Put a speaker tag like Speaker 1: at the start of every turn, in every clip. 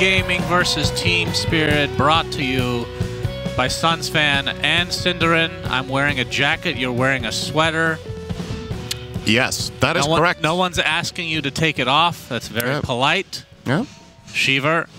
Speaker 1: Gaming versus Team Spirit, brought to you by Sunsfan and Cinderin. I'm wearing a jacket, you're wearing a sweater.
Speaker 2: Yes, that is correct.
Speaker 1: No one's asking you to take it off. That's very polite.
Speaker 2: Yeah.
Speaker 1: Shiver.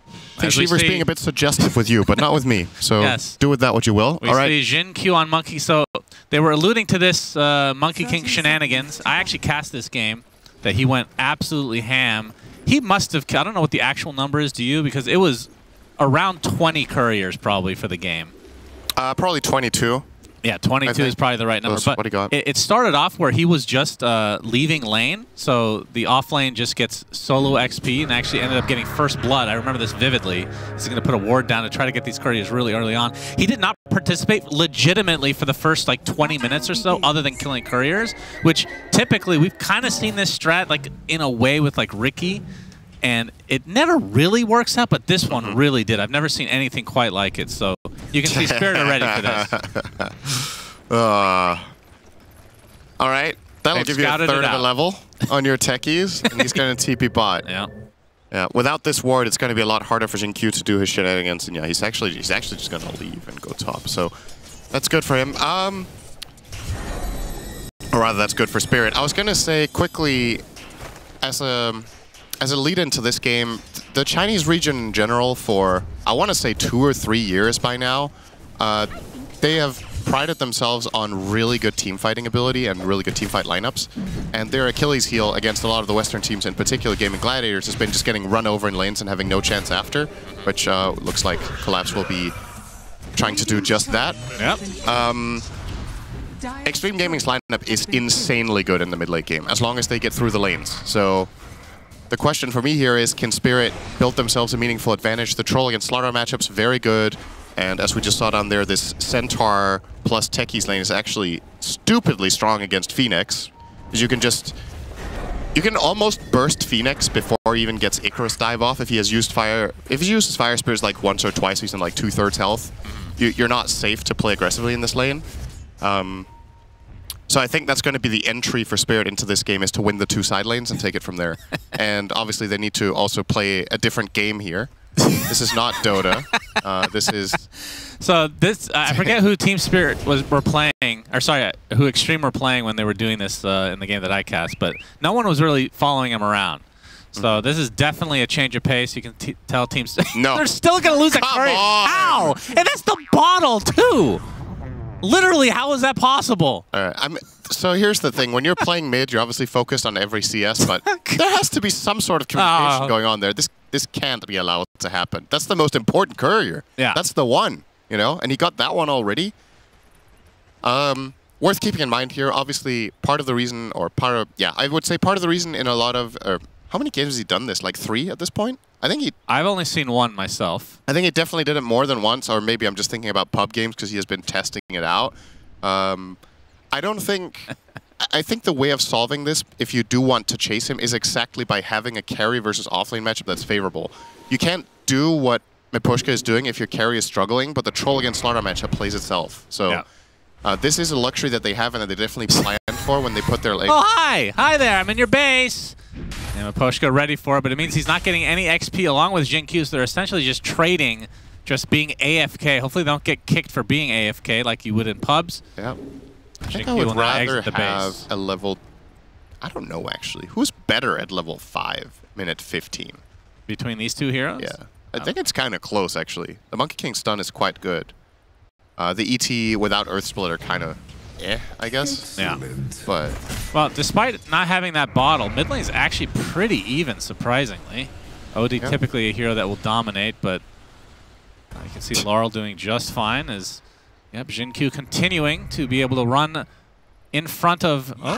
Speaker 2: I think Shiver's being a bit suggestive with you, but not with me. So do with that what you will.
Speaker 1: We see Jin Q on Monkey. So they were alluding to this Monkey King shenanigans. I actually cast this game that he went absolutely ham. He must have, I don't know what the actual number is to you, because it was around 20 couriers probably for the game.
Speaker 2: Probably 22.
Speaker 1: Yeah, 22 is probably the right number. But
Speaker 2: what he got.
Speaker 1: It started off where he was just leaving lane, so the off lane just gets solo XP and actually ended up getting first blood. I remember this vividly. He's going to put a ward down to try to get these couriers really early on. He did not participate legitimately for the first like 20 minutes or so, other than killing couriers, which typically we've kind of seen this strat like in a way with like Ricky, and it never really works out, but this one really did. I've never seen anything quite like it, so you can see Spirit are ready for this.
Speaker 2: All right, that'll give you a third of a level on your techies, and he's going to TP bot.
Speaker 1: Yeah.
Speaker 2: Yeah. Without this ward, it's going to be a lot harder for Jin Q to do his shenanigans, and yeah, he's actually just going to leave and go top. So that's good for him. Or rather, that's good for Spirit. I was going to say quickly, as a lead into this game, the Chinese region in general for, I want to say 2 or 3 years by now, they have prided themselves on really good team fighting ability and really good team fight lineups. And their Achilles heel against a lot of the Western teams, in particular Gaming Gladiators, has been just getting run over in lanes and having no chance after, which looks like Collapse will be trying to do just that.
Speaker 1: Yep.
Speaker 2: Xtreme Gaming's lineup is insanely good in the mid-late game, as long as they get through the lanes. So the question for me here is, can Spirit build themselves a meaningful advantage? The Troll against Slaughter matchup's very good, and as we just saw down there, this Centaur plus Techies lane is actually stupidly strong against Phoenix, because you can almost burst Phoenix before he even gets Icarus dive off if he has used fire. If he uses Fire Spears like once or twice, he's in like 2/3 health. You're not safe to play aggressively in this lane. So I think that's going to be the entry for Spirit into this game, is to win the 2 side lanes and take it from there. And obviously they need to also play a different game here. This is not Dota. This is...
Speaker 1: So this, I forget who Team Spirit were playing, or sorry, who Xtreme were playing when they were doing this in the game that I cast, but no one was really following him around. So this is definitely a change of pace. You can tell teams...
Speaker 2: No.
Speaker 1: They're still going to lose a courier. How? And that's the bottle, too! Literally, how is that possible?
Speaker 2: So here's the thing. When you're playing mid, you're obviously focused on every CS, but there has to be some sort of communication going on there. This can't be allowed to happen. That's the most important courier.
Speaker 1: Yeah.
Speaker 2: That's the one, you know? And he got that one already. Worth keeping in mind here, obviously, part of the reason, or part of, yeah, I would say part of the reason in a lot of, how many games has he done this? Like 3 at this point?
Speaker 1: I've only seen 1 myself.
Speaker 2: I think he definitely did it more than once, or maybe I'm just thinking about pub games because he has been testing it out. I don't think... I think the way of solving this, if you do want to chase him, is exactly by having a carry versus offlane matchup that's favorable. You can't do what Mipushka is doing if your carry is struggling, but the Troll against Slaughter matchup plays itself. So this is a luxury that they have and that they definitely planned for when they put their lane.
Speaker 1: Oh, hi! Hi there, I'm in your base! And Mipushka ready for it, but it means he's not getting any XP along with Jin Q, so they're essentially just trading, just being AFK. Hopefully they don't get kicked for being AFK like you would in pubs.
Speaker 2: Yeah. I think I would rather have a level... I don't know, actually. Who's better at level 5, minute 15?
Speaker 1: Between these two heroes?
Speaker 2: Yeah. I think it's kind of close, actually. The Monkey King stun is quite good. The ET without Earth Splitter kind of... I guess.
Speaker 1: Yeah.
Speaker 2: But...
Speaker 1: Well, despite not having that bottle, mid lane is actually pretty even, surprisingly. OD typically a hero that will dominate, but you can see Laurel doing just fine as Jin Q continuing to be able to run in front of... Oh,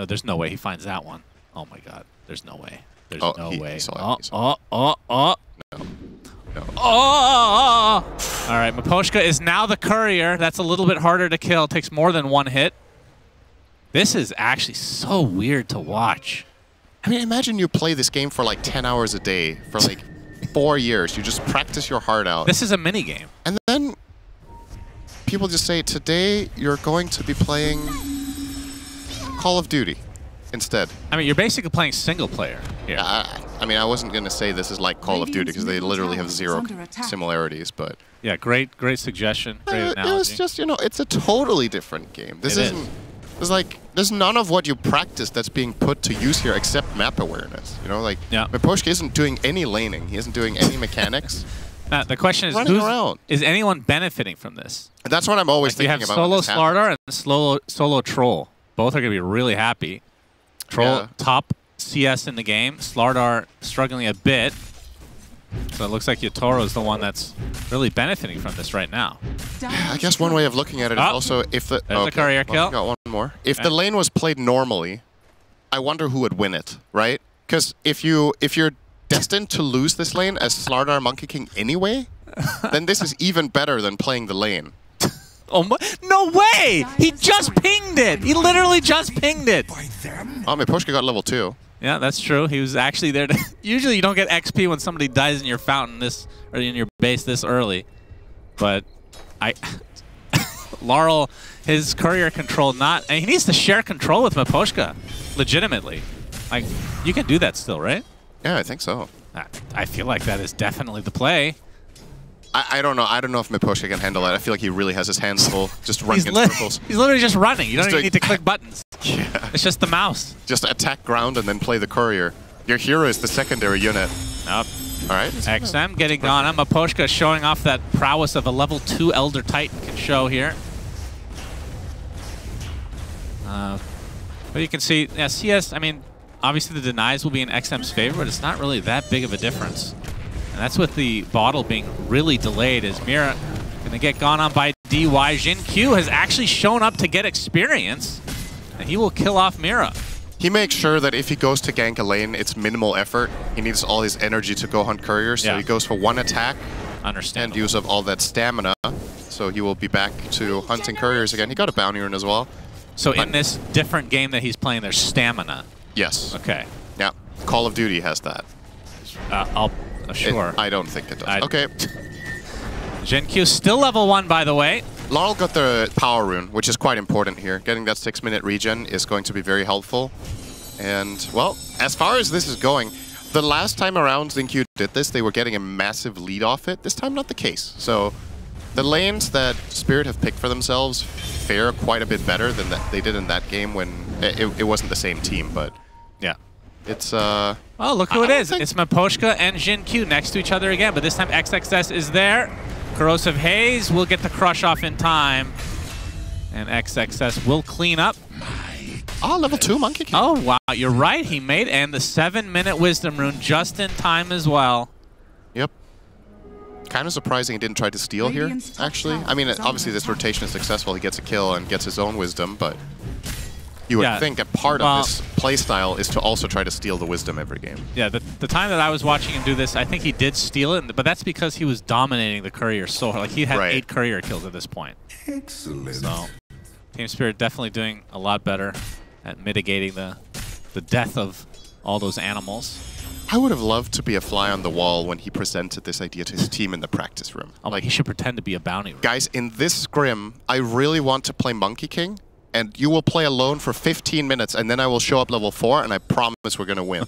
Speaker 1: there's no way he finds that one. Oh my god. There's no way. There's no way. No. All right, Mipushka is now the courier. That's a little bit harder to kill. Takes more than 1 hit. This is actually so weird to watch.
Speaker 2: I mean, imagine you play this game for like 10 hours a day for like 4 years. You just practice your heart out.
Speaker 1: This is a mini game.
Speaker 2: And then people just say, today you're going to be playing Call of Duty. instead.
Speaker 1: I mean, you're basically playing single player here.
Speaker 2: I mean, I wasn't going to say this is like Call of Duty because they literally have zero similarities, but...
Speaker 1: Yeah, great suggestion, great analogy.
Speaker 2: It was just, you know, it's a totally different game. This isn't... There's none of what you practice that's being put to use here except map awareness. You know, like, Miposhka isn't doing any laning. He isn't doing any mechanics.
Speaker 1: Now, the question is, is anyone benefiting from this?
Speaker 2: That's what I'm always thinking about.
Speaker 1: You have solo Slardar and solo Troll. Both are going to be really happy. Troll, top CS in the game. Slardar struggling a bit. So it looks like Yatoro is the one that's really benefiting from this right now.
Speaker 2: I guess one way of looking at it is also if the...
Speaker 1: There's a courier kill.
Speaker 2: Got one more. If the lane was played normally, I wonder who would win it, right? Because if you're destined to lose this lane as Slardar Monkey King anyway, then this is even better than playing the lane.
Speaker 1: Oh my, no way! He just pinged it! He literally just pinged it!
Speaker 2: Oh, Miposhka got level 2.
Speaker 1: Yeah, that's true. He was actually there to... Usually you don't get XP when somebody dies in your fountain or in your base this early. But Laurel, his courier control and he needs to share control with Miposhka. Legitimately. Like, you can do that still, right?
Speaker 2: Yeah, I think so.
Speaker 1: I feel like that is definitely the play.
Speaker 2: I don't know. I don't know if Miposhka can handle that. I feel like he really has his hands full. Just running in circles.
Speaker 1: He's literally just running. You don't even need to click buttons.
Speaker 2: Yeah.
Speaker 1: It's just the mouse.
Speaker 2: Just attack ground and then play the courier. Your hero is the secondary unit.
Speaker 1: Nope.
Speaker 2: All right.
Speaker 1: XM getting gone. Miposhka showing off that prowess of a level 2 Elder Titan can show here. But you can see, yeah, CS, I mean, obviously the denies will be in XM's favor, but it's not really that big of a difference. And that's with the bottle being really delayed as Mira going to get gone on by DY. Jin Q has actually shown up to get experience, and he will kill off Mira.
Speaker 2: He makes sure that if he goes to gank a lane, it's minimal effort. He needs all his energy to go hunt couriers, so he goes for one attack and use up all that stamina. So he will be back to hunting couriers again. He got a bounty rune as well.
Speaker 1: So in this different game that he's playing, there's stamina?
Speaker 2: Yes.
Speaker 1: Okay.
Speaker 2: Yeah. Call of Duty has that.
Speaker 1: Sure.
Speaker 2: I don't think it does. Okay.
Speaker 1: Jin Q still level 1, by the way.
Speaker 2: Laurel got the power rune, which is quite important here. Getting that 6-minute regen is going to be very helpful. And, well, as far as this is going, the last time around Xingqiu did this, they were getting a massive lead off it. This time, not the case. So, the lanes that Spirit have picked for themselves fare quite a bit better than they did in that game when it wasn't the same team, but...
Speaker 1: Yeah.
Speaker 2: It's,
Speaker 1: Oh, look who it is. It's Miposhka and Jin Q next to each other again, but this time XXS is there. Corrosive Haze will get the crush off in time. And XXS will clean up.
Speaker 2: Oh, level 2 Monkey King.
Speaker 1: Oh, wow. You're right. He made and the 7-minute Wisdom Rune just in time as well.
Speaker 2: Yep. Kind of surprising he didn't try to steal here, actually. I mean, obviously this rotation is successful. He gets a kill and gets his own Wisdom, but... You would think a part of this playstyle is to also try to steal the Wisdom every game. Yeah,
Speaker 1: the time that I was watching him do this, I think he did steal it, but that's because he was dominating the courier so hard. Like, he had 8 courier kills at this point.
Speaker 3: Excellent.
Speaker 1: So, Team Spirit definitely doing a lot better at mitigating the death of all those animals.
Speaker 2: I would have loved to be a fly on the wall when he presented this idea to his team in the practice room.
Speaker 1: Oh, like, he should pretend to be a bounty room.
Speaker 2: Guys, in this scrim, I really want to play Monkey King. And you will play alone for 15 minutes, and then I will show up level 4, and I promise we're going to win.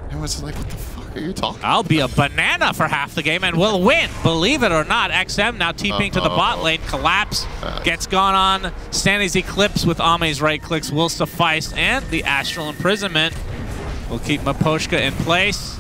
Speaker 2: Everyone's like, what the fuck are you talking about?
Speaker 1: I'll be a banana for half the game, and we'll win. Believe it or not, XM now TPing to the bot lane. Collapse gets gone on. Sandy's Eclipse with Ame's right clicks will suffice, and the Astral Imprisonment will keep Miposhka in place.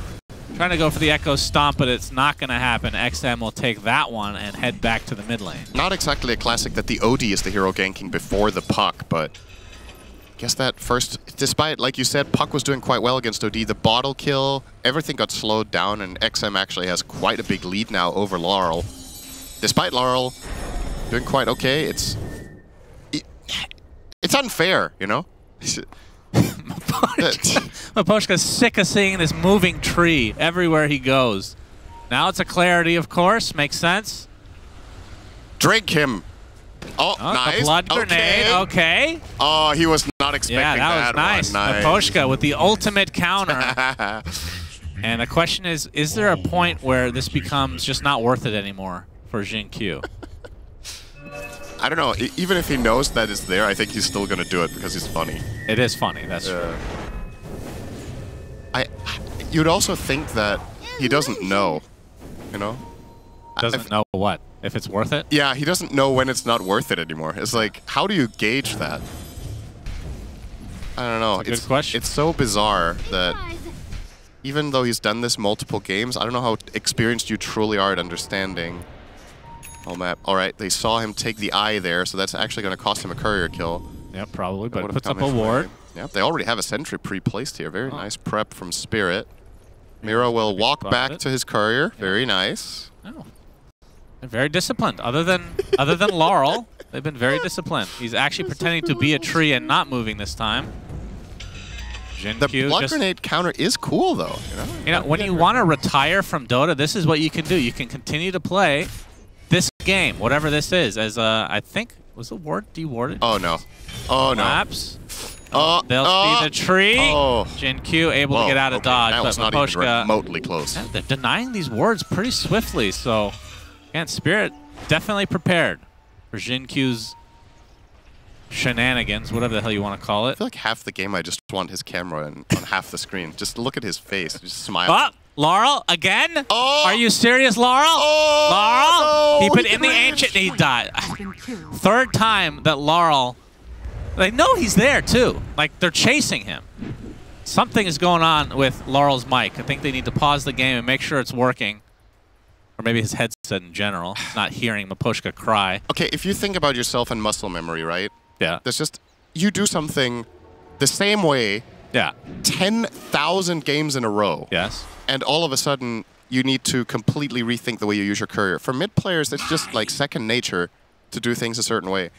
Speaker 1: Trying to go for the Echo Stomp, but it's not going to happen. XM will take that one and head back to the mid lane.
Speaker 2: Not exactly a classic that the OD is the hero ganking before the Puck, but I guess that first, despite, like you said, Puck was doing quite well against OD, the bottle kill, everything got slowed down, and XM actually has quite a big lead now over Laurel. Despite Laurel doing quite okay, it's unfair, you know?
Speaker 1: Miposhka's sick of seeing this moving tree everywhere he goes. Now it's a clarity, of course. Makes sense.
Speaker 2: Drink him. Oh, nice.
Speaker 1: The blood grenade. Okay.
Speaker 2: Oh, he was not expecting
Speaker 1: that was nice. Miposhka with the ultimate counter. And the question is there a point where this becomes just not worth it anymore for Jin Q?
Speaker 2: I don't know. Even if he knows that it's there, I think he's still gonna do it because he's funny.
Speaker 1: It is funny. That's true.
Speaker 2: You'd also think that he doesn't know, you know?
Speaker 1: Doesn't know what? If it's worth it?
Speaker 2: Yeah, he doesn't know when it's not worth it anymore. It's like, how do you gauge that? I don't know.
Speaker 1: That's a good question.
Speaker 2: It's so bizarre that even though he's done this multiple games, I don't know how experienced you truly are at understanding. Oh, map. All right, they saw him take the eye there, so that's actually going to cost him a courier kill.
Speaker 1: Yeah, probably, but it puts up a ward.
Speaker 2: Yep, they already have a sentry pre-placed here. Very nice prep from Spirit. Mira will walk back to his courier. Very nice.
Speaker 1: Oh. They're very disciplined. Other than Laurel, they've been very disciplined. He's actually pretending to be a tree and not moving this time.
Speaker 2: The blood grenade counter is cool, though.
Speaker 1: You know, when you want to retire from Dota, this is what you can do. You can continue to play this game, whatever this is, as I think was the ward dewarded.
Speaker 2: Oh no! Oh
Speaker 1: Collapse.
Speaker 2: No!
Speaker 1: They'll see the tree.
Speaker 2: Oh.
Speaker 1: Jin Q able to get out of dodge,
Speaker 2: that was
Speaker 1: but
Speaker 2: not even
Speaker 1: Miposhka,
Speaker 2: remotely close.
Speaker 1: They're denying these wards pretty swiftly. So, again, Spirit definitely prepared for Jin Q's shenanigans, whatever the hell you want to call it.
Speaker 2: I feel like half the game I just want his camera on half the screen. Just look at his face. Just smile.
Speaker 1: Oh, Laurel again?
Speaker 2: Oh.
Speaker 1: Are you serious, Laurel?
Speaker 2: Oh,
Speaker 1: Laurel?
Speaker 2: no.
Speaker 1: He put in the ancient and he died. Third time that Laurel... They know he's there, too. Like, they're chasing him. Something is going on with Laurel's mic. I think they need to pause the game and make sure it's working. Or maybe his headset in general. He's not hearing Miposhka cry.
Speaker 2: Okay, if you think about yourself and muscle memory, right?
Speaker 1: Yeah.
Speaker 2: There's just... You do something the same way...
Speaker 1: Yeah.
Speaker 2: 10,000 games in a row.
Speaker 1: Yes.
Speaker 2: And all of a sudden, you need to completely rethink the way you use your courier. For mid players, it's just like second nature to do things a certain way.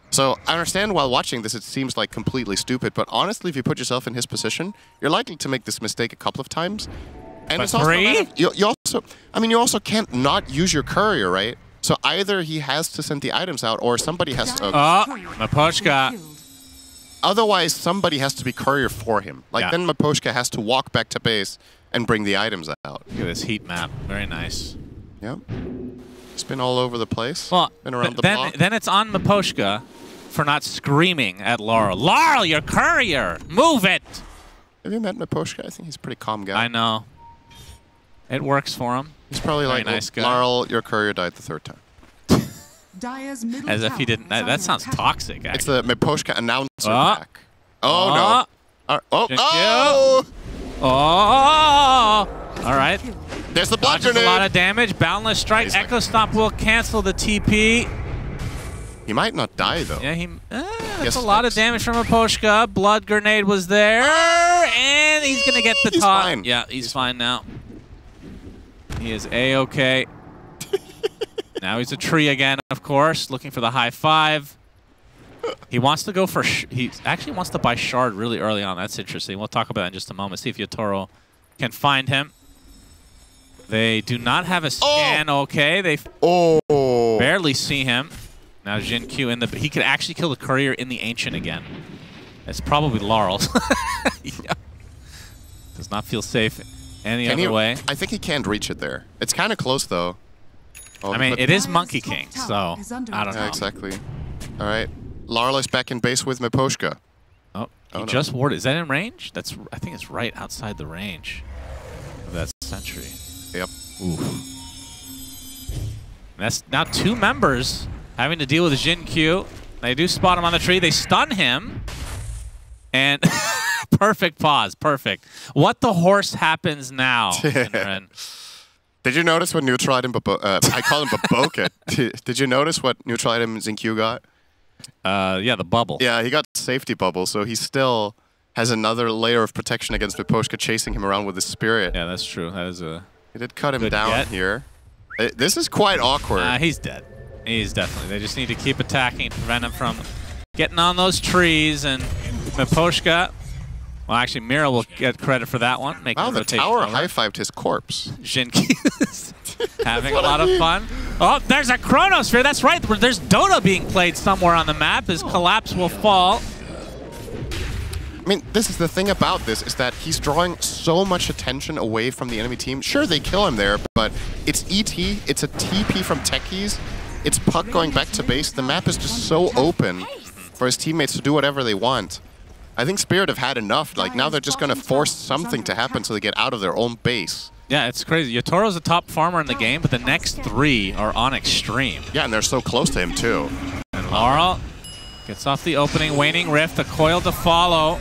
Speaker 2: So I understand while watching this, it seems like completely stupid. But honestly, if you put yourself in his position, you're likely to make this mistake a couple of times. And
Speaker 1: but
Speaker 2: it's also you also can't not use your courier, right? So either he has to send the items out, or somebody has to.
Speaker 1: Miposhka.
Speaker 2: Otherwise, somebody has to be courier for him. Like then Miposhka has to walk back to base and bring the items out.
Speaker 1: Look at this heat map. Very nice.
Speaker 2: Yep. It's been all over the place.
Speaker 1: Well,
Speaker 2: been around the block.
Speaker 1: Then it's on Miposhka for not screaming at Laurel. Laurel, your courier! Move it!
Speaker 2: Have you met Miposhka? I think he's a pretty calm guy.
Speaker 1: I know. It works for him.
Speaker 2: He's probably
Speaker 1: very
Speaker 2: like,
Speaker 1: nice guy.
Speaker 2: Laurel, your courier died the third time.
Speaker 1: As if he didn't. That sounds toxic, actually.
Speaker 2: It's the Miposhka announcer pack. Oh, no.
Speaker 1: Oh! All right.
Speaker 2: There's the blood grenade.
Speaker 1: A lot of damage. Boundless Strike. Echo Stomp will cancel the TP.
Speaker 2: He might not die, though.
Speaker 1: Yeah, that's a lot of damage from Miposhka. Blood Grenade was there. And he's going to get the top.
Speaker 2: Fine.
Speaker 1: Yeah, he's fine now. He is A-okay. Now he's a tree again, of course, looking for the high five. He wants to go for... he actually wants to buy Shard really early on. That's interesting. We'll talk about that in just a moment. See if Yotaro can find him. They do not have a scan. Okay, they barely see him. Now Jin Q in the... He could actually kill the courier in the Ancient again. It's probably Laurel's. Yeah. Does not feel safe any other way.
Speaker 2: I think he can't reach it there. It's kind of close, though.
Speaker 1: I mean, it is Monkey King, so I don't know.
Speaker 2: Yeah, exactly. All right. Laurel is back in base with Miposhka.
Speaker 1: Oh, he just warded. Is that in range? That's. I think it's right outside the range of that sentry.
Speaker 2: Yep.
Speaker 1: Oof. That's now 2 members having to deal with Jin Q. They do spot him on the tree. They stun him. And perfect pause. Perfect. What the horse happens now?
Speaker 2: Did you notice what neutral item I call him Baboka. Did you notice what neutral item Zinq got?
Speaker 1: Yeah, the bubble.
Speaker 2: Yeah, he got safety bubble, so he still has another layer of protection against Miposhka chasing him around with his spirit.
Speaker 1: Yeah, that's true. That is a...
Speaker 2: He did cut him down here. This is quite awkward.
Speaker 1: He's dead. He's definitely. They just need to keep attacking to prevent him from getting on those trees. And Miposhka... Well, actually, Mira will get credit for that one.
Speaker 2: Wow, the tower high-fived his corpse.
Speaker 1: Jinki's having a lot of fun. Oh, there's a Chronosphere. That's right. There's Dota being played somewhere on the map. His collapse will fall.
Speaker 2: I mean, this is the thing about this, is that he's drawing so much attention away from the enemy team. Sure, they kill him there, but it's ET, it's a TP from Techies. it's Puck going back to base. The map is just so open for his teammates to do whatever they want. I think Spirit have had enough. Like, now they're just going to force something to happen so they get out of their own base.
Speaker 1: Yeah, it's crazy. Yotoro's the top farmer in the game, but the next 3 are on Xtreme.
Speaker 2: Yeah, and they're so close to him, too.
Speaker 1: And Laurel gets off the opening, waning rift, a coil to follow.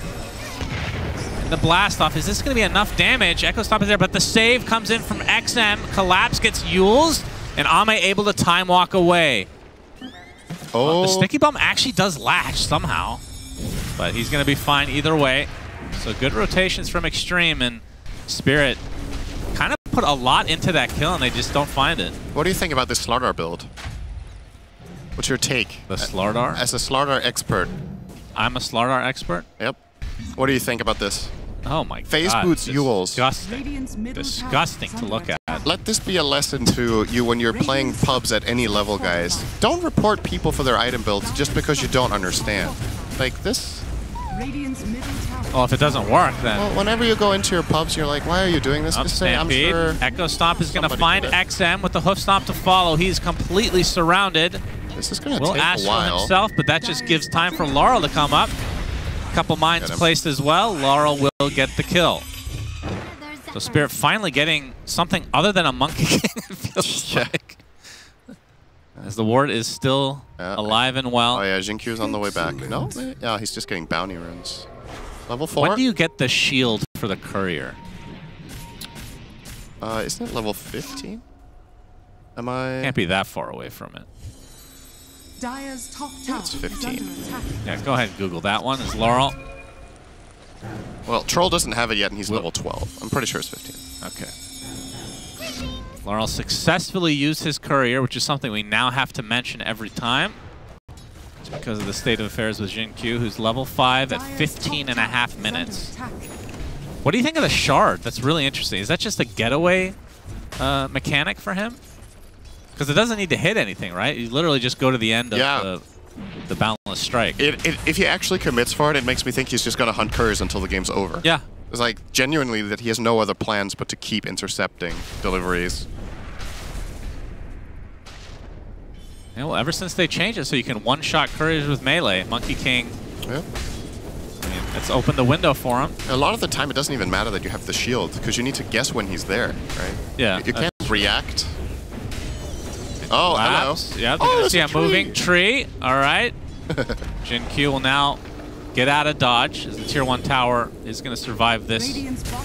Speaker 1: And the blast off. Is this going to be enough damage? Echo Stop is there, but the save comes in from XM. Collapse gets Yules, and Ame able to time walk away.
Speaker 2: Oh.
Speaker 1: The sticky bomb actually does latch somehow, but he's going to be fine either way. So good rotations from Xtreme, and Spirit kind of put a lot into that kill, and they just don't find it.
Speaker 2: What do you think about this Slardar build? What's your take?
Speaker 1: The Slardar?
Speaker 2: As a Slardar expert.
Speaker 1: I'm a Slardar expert?
Speaker 2: Yep. What do you think about this?
Speaker 1: Oh my god.
Speaker 2: Phase boots Yules.
Speaker 1: Disgusting. Disgusting to look at.
Speaker 2: Let this be a lesson to you when you're playing pubs at any level, guys. Don't report people for their item builds just because you don't understand. Like this.
Speaker 1: Well, if it doesn't work, then...
Speaker 2: Well, whenever you go into your pubs, you're like, why are you doing this? Just say, I'm sure...
Speaker 1: Echo Stomp is going to find XM with the Hoof Stomp to follow. He's completely surrounded.
Speaker 2: This is going to
Speaker 1: Will
Speaker 2: take a
Speaker 1: Astral
Speaker 2: while.
Speaker 1: himself, but that just gives time for Laurel to come up. A couple mines placed as well. Laurel will get the kill. So Spirit finally getting something other than a Monkey King, it feels like. As the ward is still alive and well.
Speaker 2: Oh yeah, Jinkyu's on the way back. No? Yeah, he's just getting bounty runes. Level 4?
Speaker 1: When do you get the shield for the courier?
Speaker 2: Isn't it level 15? Am I...
Speaker 1: Can't be that far away from it.
Speaker 2: It's 15.
Speaker 1: Yeah, go ahead and Google that one. Is Laurel?
Speaker 2: Well, Troll doesn't have it yet, and he's level 12. I'm pretty sure it's 15.
Speaker 1: Okay. Laurel successfully used his courier, which is something we now have to mention every time. It's because of the state of affairs with Jinkyu, who's level 5 at 15.5 minutes. What do you think of the shard? That's really interesting. Is that just a getaway mechanic for him? Because it doesn't need to hit anything, right? You literally just go to the end of the boundless strike.
Speaker 2: If he actually commits for it, it makes me think he's just going to hunt couriers until the game's over.
Speaker 1: Yeah.
Speaker 2: It's like genuinely that he has no other plans but to keep intercepting deliveries.
Speaker 1: Yeah, well, ever since they changed it so you can one-shot couriers with melee, Monkey King,
Speaker 2: yeah.
Speaker 1: I mean, it's opened the window for him.
Speaker 2: A lot of the time, it doesn't even matter that you have the shield, because you need to guess when he's there, right?
Speaker 1: Yeah.
Speaker 2: You can't react. Oh, hello.
Speaker 1: Yeah, they're going to see a moving tree. All right. Jinkyu will now get out of dodge as the tier 1 tower is going to survive this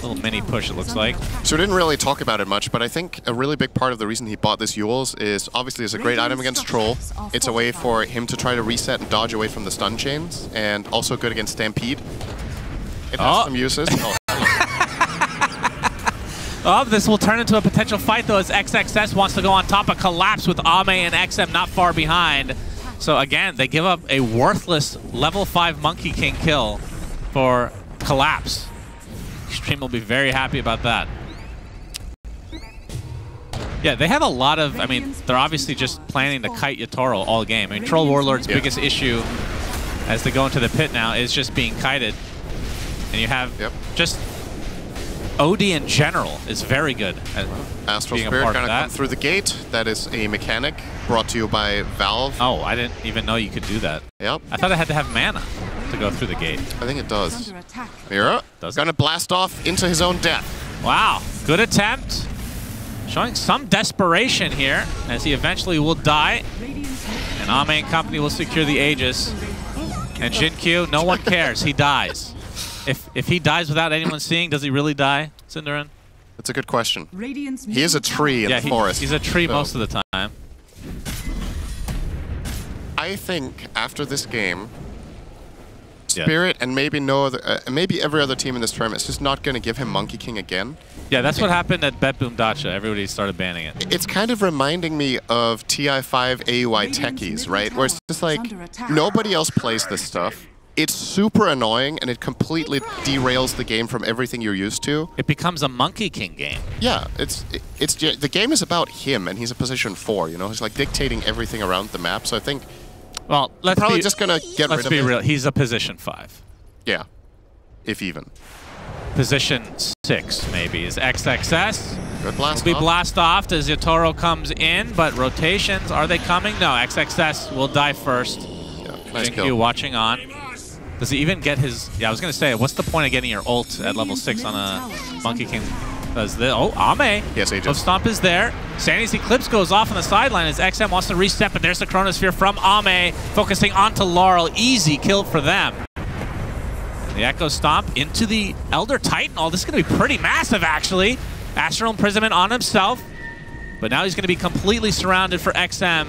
Speaker 1: little mini push, it looks like.
Speaker 2: So we didn't really talk about it much, but I think a really big part of the reason he bought this Yules is obviously it's a great item against Troll. It's a way for him to try to reset and dodge away from the stun chains, and also good against Stampede. It has some uses.
Speaker 1: Oh, this will turn into a potential fight, though, as XXS wants to go on top of Collapse with Ame and XM not far behind. So, again, they give up a worthless level 5 Monkey King kill for Collapse. Xtreme will be very happy about that. Yeah, they have a lot of... I mean, they're obviously just planning to kite Yotoro all game. I mean, Troll Warlord's biggest issue as they go into the pit now is just being kited. And you have just... OD in general is very good at
Speaker 2: Astral
Speaker 1: being
Speaker 2: Spirit
Speaker 1: a part
Speaker 2: gonna
Speaker 1: of that.
Speaker 2: come through the gate. That is a mechanic brought to you by Valve.
Speaker 1: Oh, I didn't even know you could do that.
Speaker 2: Yep.
Speaker 1: I thought I had to have mana to go through the gate.
Speaker 2: I think it does. Mira gonna blast off into his own death. Wow,
Speaker 1: good attempt. Showing some desperation here as he eventually will die. And Ame and company will secure the Aegis. And Jinkyu, no one cares. He dies. If he dies without anyone seeing, does he really die, Cinderin?
Speaker 2: That's a good question. He is a tree in the forest.
Speaker 1: He's a tree most of the time.
Speaker 2: I think after this game, Spirit and maybe maybe every other team in this tournament is just not going to give him Monkey King again.
Speaker 1: Yeah, that's what happened at Bet Boom Dacha. Everybody started banning it.
Speaker 2: It's kind of reminding me of TI5 AUI techies, right? Where it's just like nobody else plays this stuff. It's super annoying, and it completely derails the game from everything you're used to.
Speaker 1: It becomes a Monkey King game.
Speaker 2: Yeah, the game is about him, and he's a position 4. You know, he's like dictating everything around the map. So I think,
Speaker 1: well,
Speaker 2: just gonna get rid of it.
Speaker 1: Let's be real. He's a position 5.
Speaker 2: Yeah, if even.
Speaker 1: position 6, maybe. Is XXS?
Speaker 2: Good blast
Speaker 1: Will be
Speaker 2: off.
Speaker 1: blast off as Yotaro comes in, but rotations, are they coming? No, XXS will die first.
Speaker 2: Yeah, nice
Speaker 1: JinQ
Speaker 2: kill.
Speaker 1: watching on. Does he even get his... Yeah, I was going to say, what's the point of getting your ult at level 6 on a Monkey King? Does this... Oh, Ame.
Speaker 2: Yes, Agent.
Speaker 1: Stomp is there. Sandy's Eclipse goes off on the sideline as XM wants to reset, but there's the Chronosphere from Ame, focusing onto Laurel. Easy kill for them. And the Echo Stomp into the Elder Titan. Oh, this is going to be pretty massive, actually. Astral Imprisonment on himself, but now he's going to be completely surrounded for XM,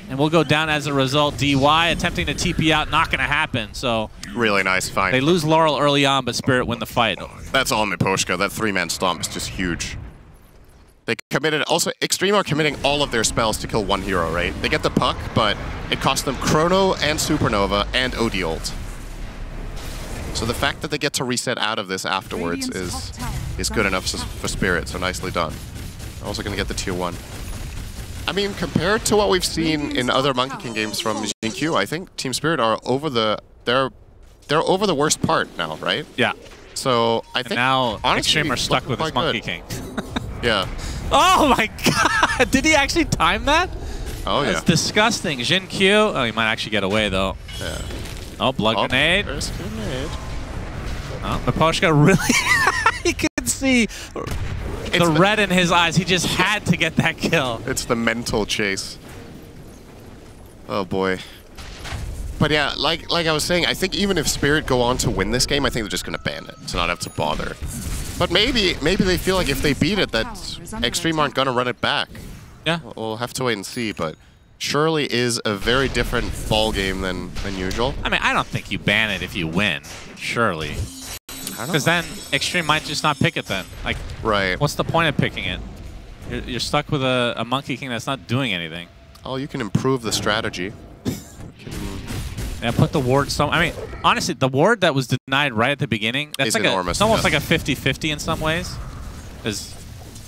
Speaker 1: and will go down as a result. DY attempting to TP out, not going to happen. So
Speaker 2: really nice fight.
Speaker 1: they lose Laurel early on, but Spirit win the fight.
Speaker 2: That's all Miposhka. That 3-man stomp is just huge. They committed, also Xtreme are committing all of their spells to kill one hero, right? They get the puck, but it costs them Chrono and Supernova and OD ult. So the fact that they get to reset out of this afterwards is good enough for Spirit, so nicely done. Also going to get the tier 1. I mean, compared to what we've seen in other Monkey King games from JinQ, I think Team Spirit are over the... They're over the worst part now, right?
Speaker 1: Yeah.
Speaker 2: So I think
Speaker 1: now
Speaker 2: honestly,
Speaker 1: Xtreme are stuck with his Monkey
Speaker 2: good.
Speaker 1: King.
Speaker 2: Yeah.
Speaker 1: Oh my god! Did he actually time that?
Speaker 2: Oh yeah.
Speaker 1: That's disgusting. JinQ. Oh, he might actually get away though.
Speaker 2: Yeah.
Speaker 1: Oh, blood grenade.
Speaker 2: There's a grenade.
Speaker 1: Oh, Miposhka really... he could see the red in his eyes. He just had to get that kill.
Speaker 2: It's the mental chase. Oh boy. But yeah, like I was saying, I think even if Spirit go on to win this game, I think they're just going to ban it to not have to bother. But maybe they feel like if they beat it, that Xtreme aren't going to run it back.
Speaker 1: Yeah.
Speaker 2: We'll have to wait and see, but surely is a very different ball game than usual.
Speaker 1: I mean, I don't think you ban it if you win, surely. Because then Xtreme might just not pick it then. Like,
Speaker 2: right.
Speaker 1: What's the point of picking it? You're stuck with a Monkey King that's not doing anything.
Speaker 2: Oh, you can improve the strategy.
Speaker 1: Yeah, put the ward some... I mean, honestly, the ward that was denied right at the beginning, that's like
Speaker 2: enormous.
Speaker 1: It's almost like a 50-50 in some ways. I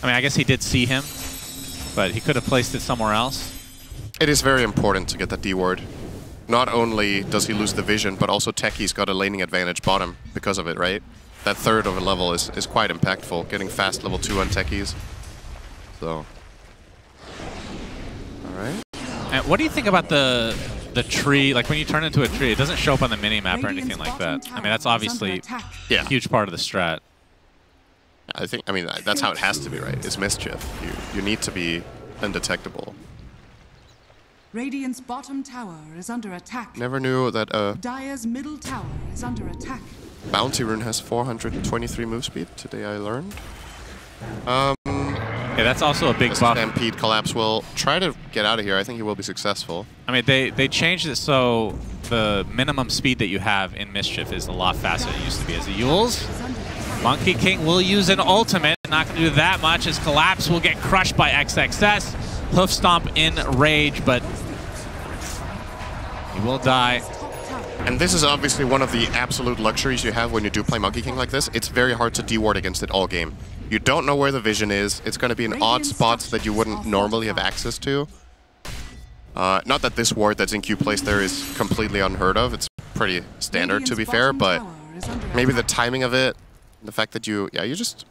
Speaker 1: mean, I guess he did see him, but he could have placed it somewhere else.
Speaker 2: It is very important to get that D ward. Not only does he lose the vision, but also Techie's got a laning advantage bottom because of it, right? That third of a level is quite impactful, getting fast level 2 on Techies. So... Alright.
Speaker 1: And what do you think about the tree? Like when you turn into a tree, it doesn't show up on the mini-map or anything like that. I mean, that's obviously a huge part of the strat.
Speaker 2: I mean, that's how it has to be, right? It's mischief. You need to be undetectable.
Speaker 3: Radiant's bottom tower is under attack.
Speaker 2: Never knew that
Speaker 3: Dire's middle tower is under attack.
Speaker 2: Bounty Rune has 423 move speed. Today I learned.
Speaker 1: Yeah, that's also a big buff.
Speaker 2: Stampede Collapse will try to get out of here. I think he will be successful.
Speaker 1: I mean, they changed it so the minimum speed that you have in Mischief is a lot faster than it used to be. As the Yules, Monkey King will use an ultimate. Not going to do that much as Collapse will get crushed by XXS. Hoof Stomp in Rage, but he will die.
Speaker 2: And this is obviously one of the absolute luxuries you have when you do play Monkey King like this. It's very hard to de-ward against it all game. You don't know where the vision is. It's going to be in odd spots that you wouldn't normally have access to. Not that this ward that's in Q placed there is completely unheard of. It's pretty standard, to be fair, but maybe the timing of it, the fact that you just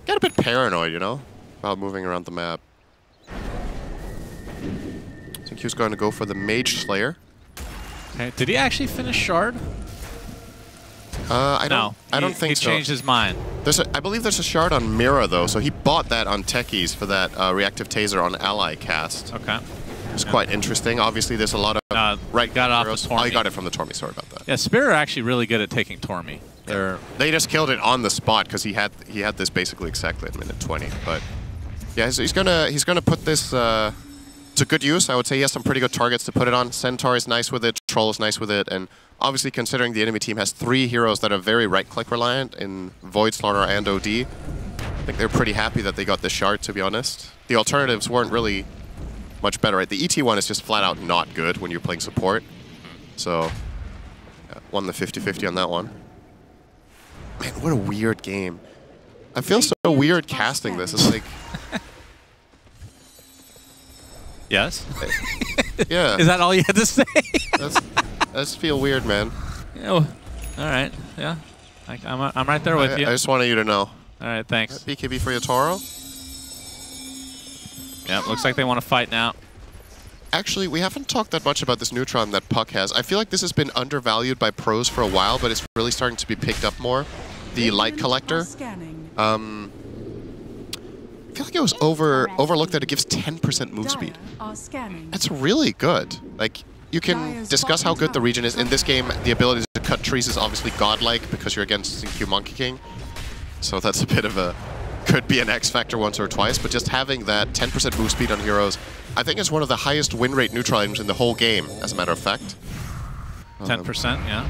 Speaker 2: get a bit paranoid, you know, while moving around the map. I think he was going to go for the Mage Slayer.
Speaker 1: Okay. Did he actually finish Shard?
Speaker 2: I don't think so.
Speaker 1: He changed his mind.
Speaker 2: I believe there's a shard on Mira though, so he bought that on Techies for that reactive taser on ally cast.
Speaker 1: Okay.
Speaker 2: It's quite interesting. Obviously, there's a lot of
Speaker 1: got off the Tormy.
Speaker 2: Oh, you got it from the Tormy. Sorry about that.
Speaker 1: Yeah, Spirit are actually really good at taking Tormy.
Speaker 2: They just killed it on the spot because he had this basically exactly at minute 20. But yeah, he's gonna put this to good use. I would say he has some pretty good targets to put it on. Centaur is nice with it. Troll is nice with it, and obviously, considering the enemy team has 3 heroes that are very right-click reliant in Void, Slaughter, and OD, I think they're pretty happy that they got this shard, to be honest. The alternatives weren't really much better, right? The ET one is just flat-out not good when you're playing support. So, yeah, won the 50-50 on that one. Man, what a weird game. I feel so weird casting this. It's like...
Speaker 1: Yes?
Speaker 2: Yeah.
Speaker 1: Is that all you had to say?
Speaker 2: That's feel weird, man.
Speaker 1: Yeah, well, all right. Yeah. I'm right there with you.
Speaker 2: I just wanted you to know.
Speaker 1: All right, thanks.
Speaker 2: BKB for Yatoro.
Speaker 1: Yeah, looks like they want to fight now.
Speaker 2: Actually, we haven't talked that much about this neutron that Puck has. I feel like this has been undervalued by pros for a while, but it's really starting to be picked up more. The light collector. I feel like it was overlooked that it gives 10% move speed. That's really good. Like, you can discuss how good the region is. In this game, the ability to cut trees is obviously godlike because you're against Q Monkey King. So that's a bit of a... could be an X factor once or twice, but just having that 10% move speed on heroes, I think it's one of the highest win rate neutral items in the whole game, as a matter of fact.
Speaker 1: 10%, yeah.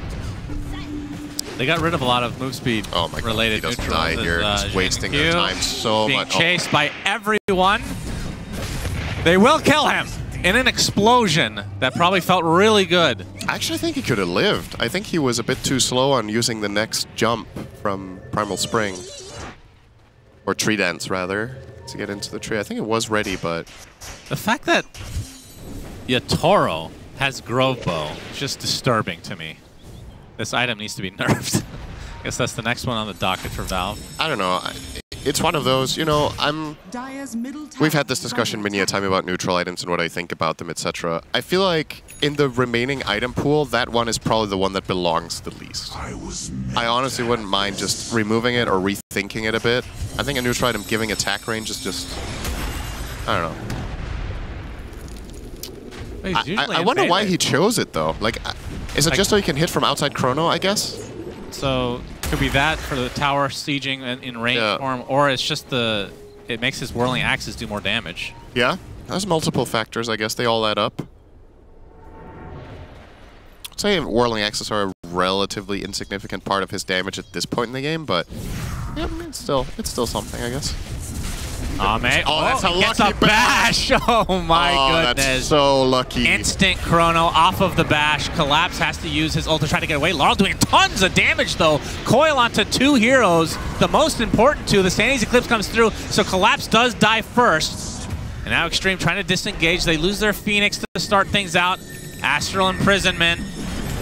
Speaker 1: They got rid of a lot of move speed related
Speaker 2: neutrals. He doesn't
Speaker 1: neutrals.
Speaker 2: die here, just wasting their time so much.
Speaker 1: Being chased by everyone. They will kill him in an explosion that probably felt really good.
Speaker 2: I actually think he could have lived. I think he was a bit too slow on using the next jump from Primal Spring. Or Tree Dance, rather, to get into the tree. I think it was ready, but...
Speaker 1: The fact that Yatoro has Grove Bow is just disturbing to me. This item needs to be nerfed. I guess that's the next one on the docket for Valve.
Speaker 2: I don't know. It's one of those, you know, we've had this discussion many a time about neutral items and what I think about them, etc. I feel like in the remaining item pool, that one is probably the one that belongs the least. I honestly wouldn't mind just removing it or rethinking it a bit. I think a neutral item giving attack range is just... I don't know. I wonder why he chose it, though. Like, is it just so he can hit from outside Chrono, I guess?
Speaker 1: So, could be that for the tower sieging in range form, or it's just it makes his whirling axes do more damage.
Speaker 2: Yeah, there's multiple factors, I guess. They all add up. I'd say whirling axes are a relatively insignificant part of his damage at this point in the game, but yeah, it's still something, I guess.
Speaker 1: Oh, man.
Speaker 2: Oh, that's a lucky
Speaker 1: bash. Oh, my goodness.
Speaker 2: That's so lucky.
Speaker 1: Instant Chrono off of the bash. Collapse has to use his ult to try to get away. Laurel doing tons of damage, though. Coil onto 2 heroes. The most important 2. The Sandy's Eclipse comes through, so Collapse does die first. And now Xtreme trying to disengage. They lose their Phoenix to start things out. Astral Imprisonment.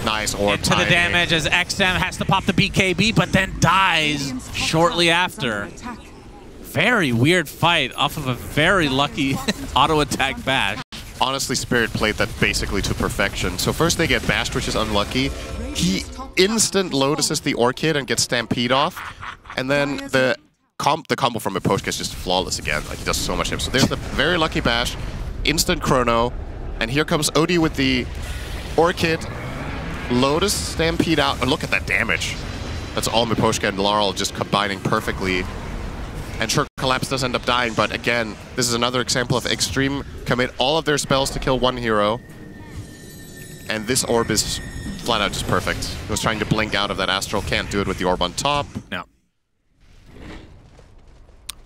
Speaker 2: Nice orb
Speaker 1: into the damage as XM has to pop the BKB, but then dies shortly after. Very weird fight off of a very lucky auto-attack bash.
Speaker 2: Honestly, Spirit played that basically to perfection. So first they get bashed, which is unlucky. He instant lotuses the Orchid and gets Stampede off. And then the combo from Miposhka is just flawless again. Like, he does so much damage. So there's the very lucky bash, instant Chrono, and here comes Odie with the Orchid. Lotus, Stampede out, and look at that damage. That's all Miposhka and Laurel just combining perfectly. And sure, Collapse does end up dying, but again, this is another example of Xtreme commit all of their spells to kill one hero. And this orb is flat out just perfect. He was trying to blink out of that Astral, can't do it with the orb on top.
Speaker 1: No.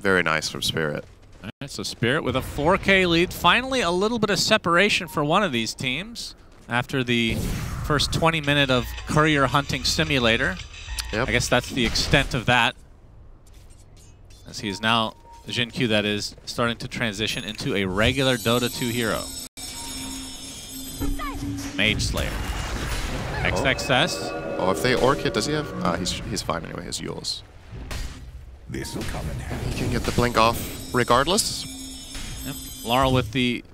Speaker 2: Very nice from Spirit.
Speaker 1: All right, so Spirit with a 4K lead. Finally, a little bit of separation for one of these teams after the first 20 minutes of Courier Hunting Simulator.
Speaker 2: Yep.
Speaker 1: I guess that's the extent of that. As he is now, Jin Q that is, starting to transition into a regular Dota 2 hero. Mage Slayer. XXS.
Speaker 2: Oh, if they Orchid, does he have? He's fine anyway, his Yules.
Speaker 4: This will come in handy.
Speaker 2: He can get the blink off regardless.
Speaker 1: Yep. Laurel with the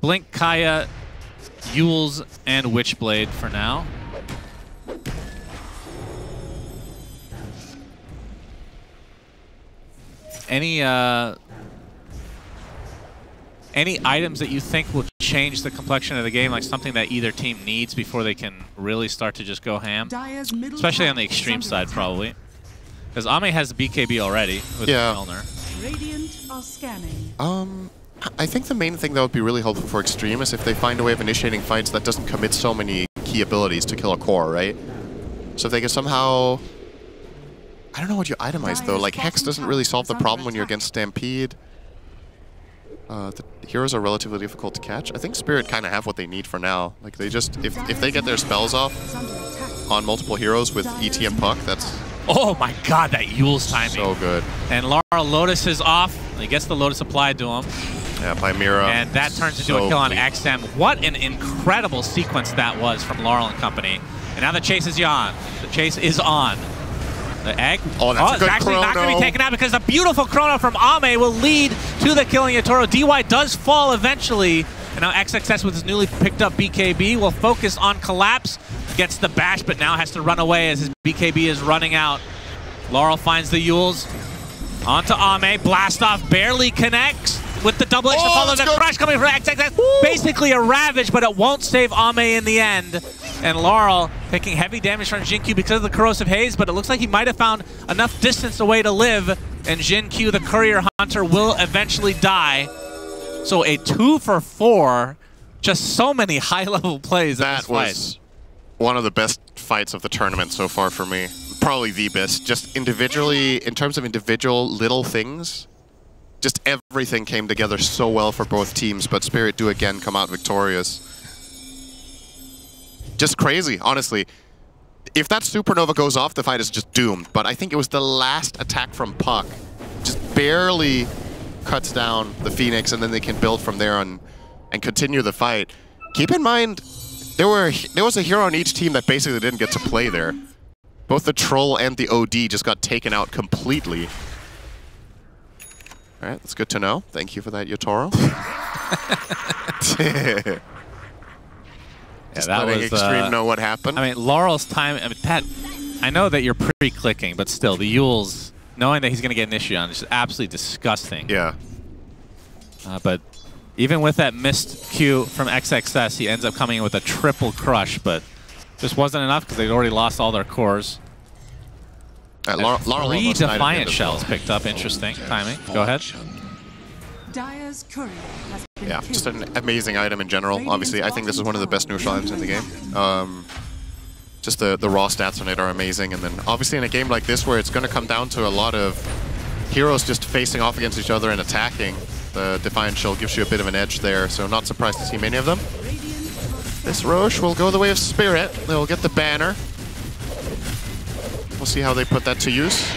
Speaker 1: Blink, Kaya, Yules, and Witchblade for now. Any items that you think will change the complexion of the game, like something that either team needs before they can really start to just go ham? Especially on the Xtreme side, probably. Because Ame has the BKB already with Milner.
Speaker 3: Radiant are scanning.
Speaker 2: I think the main thing that would be really helpful for Xtreme is if they find a way of initiating fights that doesn't commit so many key abilities to kill a core, right? So if they can somehow... I don't know what you itemize, though. Like, Hex doesn't really solve the problem when you're against Stampede. The heroes are relatively difficult to catch. I think Spirit kind of have what they need for now. Like, they just... If they get their spells off on multiple heroes with ET and Puck, that's...
Speaker 1: Oh my god, that Yule's timing.
Speaker 2: So good.
Speaker 1: And Laurel Lotus is off. He gets the Lotus applied to him.
Speaker 2: Yeah, by Mira.
Speaker 1: And that turns into a kill on XM. What an incredible sequence that was from Laurel and company. And now the chase is on. The chase is on. The egg.
Speaker 2: Oh, that's a good
Speaker 1: it's actually
Speaker 2: chrono.
Speaker 1: not going to be taken out because a beautiful chrono from Ame will lead to the killing Yatoro. DY does fall eventually. And now XXS with his newly picked up BKB will focus on Collapse. Gets the bash, but now has to run away as his BKB is running out. Laurel finds the Yules. Onto Ame. Blast off barely connects with the double extra follow. The crush coming from XXS. Woo! Basically a Ravage, but it won't save Ame in the end. And Laurel taking heavy damage from Jin-Q because of the corrosive haze, but it looks like he might have found enough distance away to live. And Jin-Q, the courier hunter, will eventually die. So a 2 for 4. Just so many high-level plays in this fight. That was
Speaker 2: one of the best fights of the tournament so far for me. Probably the best. Just individually, in terms of individual little things, just everything came together so well for both teams, but Spirit do again come out victorious. Just crazy, honestly. If that supernova goes off, the fight is just doomed. But I think it was the last attack from Puck. Just barely cuts down the Phoenix, and then they can build from there and continue the fight. Keep in mind, there was a hero on each team that basically didn't get to play there. Both the Troll and the OD just got taken out completely. All right, that's good to know. Thank you for that, Yotaro. Just letting Xtreme know what happened.
Speaker 1: I mean, Laurel's time. I mean, Pat, I know that you're pre-clicking, but still, the Yules, knowing that he's going to get an issue on, is just absolutely disgusting.
Speaker 2: Yeah.
Speaker 1: But even with that missed Q from XXS, he ends up coming in with a triple crush, but just wasn't enough because they'd already lost all their cores.
Speaker 2: Laurel
Speaker 1: 3 Defiant Shells picked up. Interesting timing. Go ahead.
Speaker 3: Dire's courier has been
Speaker 2: Yeah,
Speaker 3: killed.
Speaker 2: just an amazing item in general. Obviously, I think this is one of the best neutral items in the game. Just the raw stats on it are amazing. And then obviously in a game like this where it's going to come down to a lot of heroes just facing off against each other and attacking, the Defiant Shell gives you a bit of an edge there. So not surprised to see many of them. This Roche will go the way of Spirit. They'll get the banner. We'll see how they put that to use.